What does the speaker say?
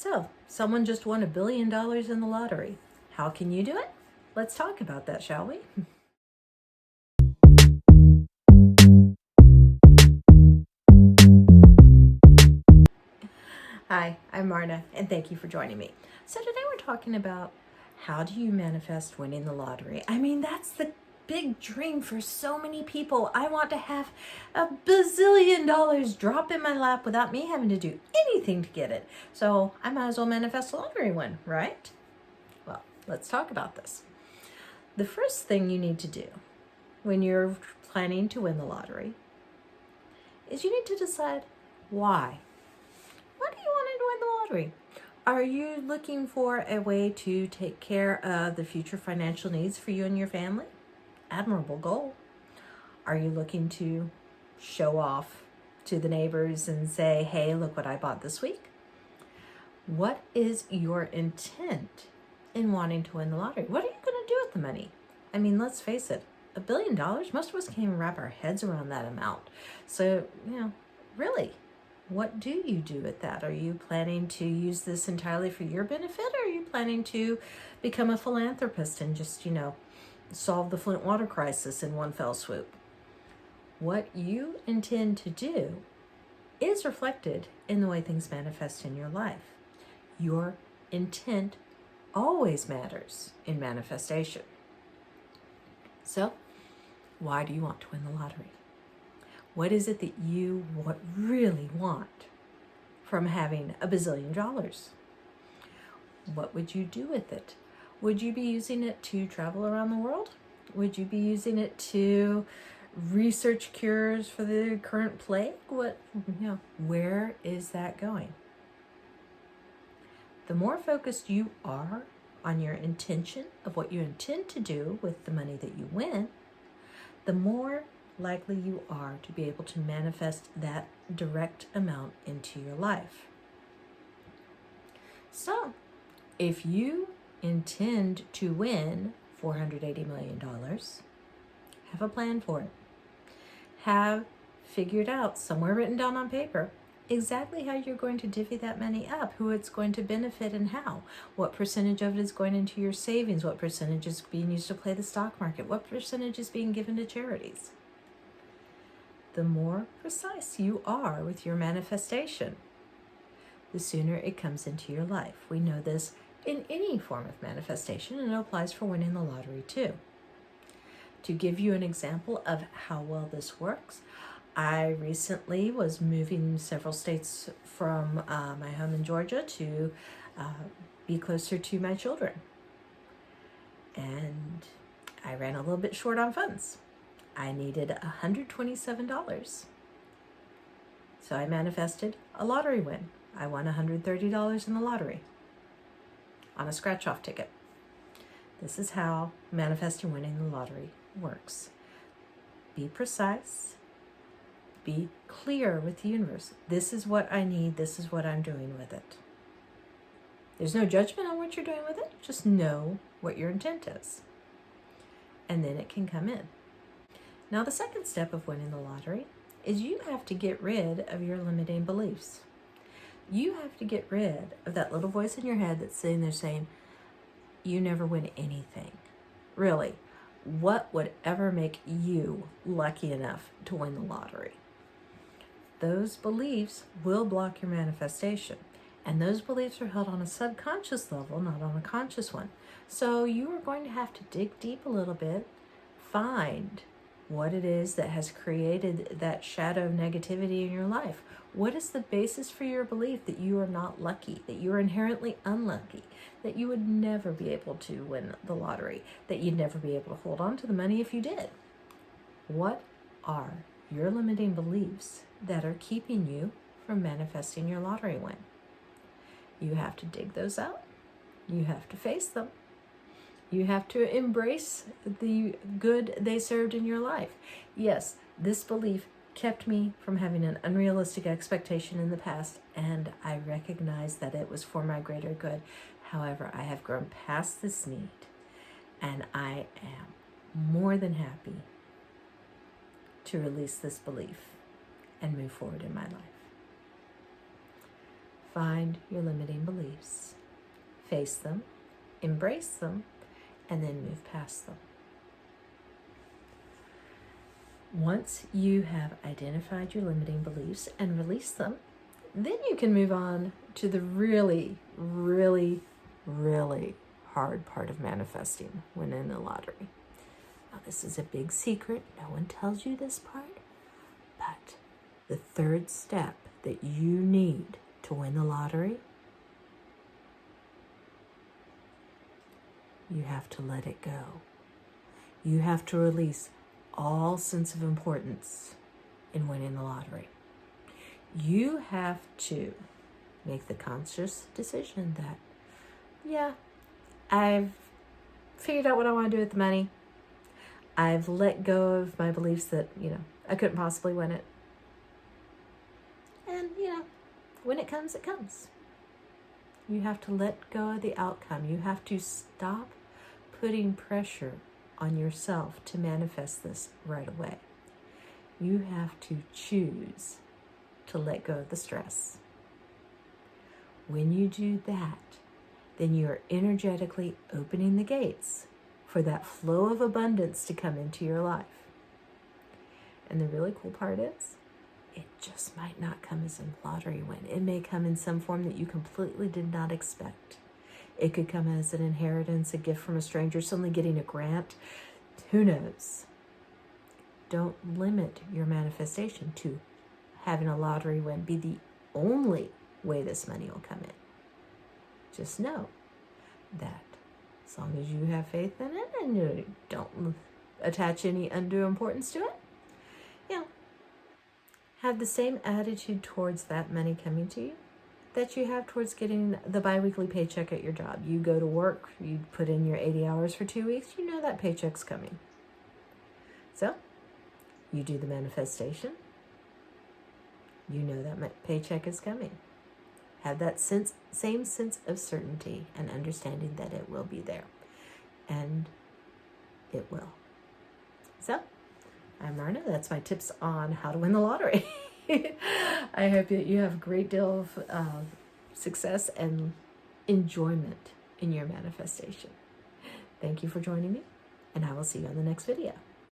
So, someone just won $1 billion in the lottery. How can you do it? Let's talk about that, shall we? Hi, I'm Marna, and thank you for joining me. So today we're talking about how do you manifest winning the lottery? I mean, that's the big dream for so many people. I want to have $1 bazillion drop in my lap without me having to do anything to get it. So I might as well manifest a lottery win, right? Well, let's talk about this. The first thing you need to do when you're planning to win the lottery is you need to decide why. Why do you want to win the lottery? Are you looking for a way to take care of the future financial needs for you and your family? Admirable goal. Are you looking to show off to the neighbors and say, hey, look what I bought this week? What is your intent in wanting to win the lottery? What are you going to do with the money? I mean, let's face it, $1 billion, most of us can't even wrap our heads around that amount. So, really, what do you do with that? Are you planning to use this entirely for your benefit, or are you planning to become a philanthropist and just, solve the Flint water crisis in one fell swoop? What you intend to do is reflected in the way things manifest in your life. Your intent always matters in manifestation. So, why do you want to win the lottery? What is it that you really want from having $1 bazillion? What would you do with it? Would you be using it to travel around the world? Would you be using it to research cures for the current plague? Where is that going? The more focused you are on your intention of what you intend to do with the money that you win, the more likely you are to be able to manifest that direct amount into your life. So, if you intend to win $480 million, have a plan for it. Have figured out, somewhere written down on paper, exactly how you're going to divvy that money up, who it's going to benefit and how. What percentage of it is going into your savings? What percentage is being used to play the stock market? What percentage is being given to charities? The more precise you are with your manifestation, the sooner it comes into your life. We know this in any form of manifestation, and it applies for winning the lottery too. To give you an example of how well this works, I recently was moving several states from my home in Georgia to be closer to my children. And I ran a little bit short on funds. I needed $127. So I manifested a lottery win. I won $130 in the lottery on a scratch-off ticket. This is how manifesting winning the lottery works. Be precise. Be clear with the universe. This is what I need. This is what I'm doing with it. There's no judgment on what you're doing with it. Just know what your intent is. And then it can come in. Now, the second step of winning the lottery is you have to get rid of your limiting beliefs. You have to get rid of that little voice in your head that's sitting there saying, you never win anything. Really, what would ever make you lucky enough to win the lottery? Those beliefs will block your manifestation. And those beliefs are held on a subconscious level, not on a conscious one. So you are going to have to dig deep a little bit, find what it is that has created that shadow of negativity in your life. What is the basis for your belief that you are not lucky, that you are inherently unlucky, that you would never be able to win the lottery, that you'd never be able to hold on to the money if you did? What are your limiting beliefs that are keeping you from manifesting your lottery win? You have to dig those out. You have to face them. You have to embrace the good they served in your life. Yes, this belief kept me from having an unrealistic expectation in the past, and I recognize that it was for my greater good. However, I have grown past this need, and I am more than happy to release this belief and move forward in my life. find your limiting beliefs, face them, embrace them, and then move past them. Once you have identified your limiting beliefs and released them, then you can move on to the really, really, really hard part of manifesting winning the lottery. Now, this is a big secret. No one tells you this part. But the third step that you need to win the lottery, you have to let it go. You have to release all sense of importance in winning the lottery. You have to make the conscious decision that, yeah, I've figured out what I want to do with the money. I've let go of my beliefs that, I couldn't possibly win it. And, when it comes, it comes. You have to let go of the outcome. You have to stop putting pressure on yourself to manifest this right away. You have to choose to let go of the stress. When you do that, then you are energetically opening the gates for that flow of abundance to come into your life. And the really cool part is, it just might not come as a lottery win. It may come in some form that you completely did not expect. It could come as an inheritance, a gift from a stranger, suddenly getting a grant. Who knows? Don't limit your manifestation to having a lottery win be the only way this money will come in. Just know that as long as you have faith in it and you don't attach any undue importance to it, have the same attitude towards that money coming to you that you have towards getting the bi-weekly paycheck at your job. You go to work, you put in your 80 hours for 2 weeks, you know that paycheck's coming. So, you do the manifestation, you know that paycheck is coming. Have that same sense of certainty and understanding that it will be there. And it will. So, I'm Marna. That's my tips on how to win the lottery. I hope that you have a great deal of success and enjoyment in your manifestation. Thank you for joining me, and I will see you on the next video.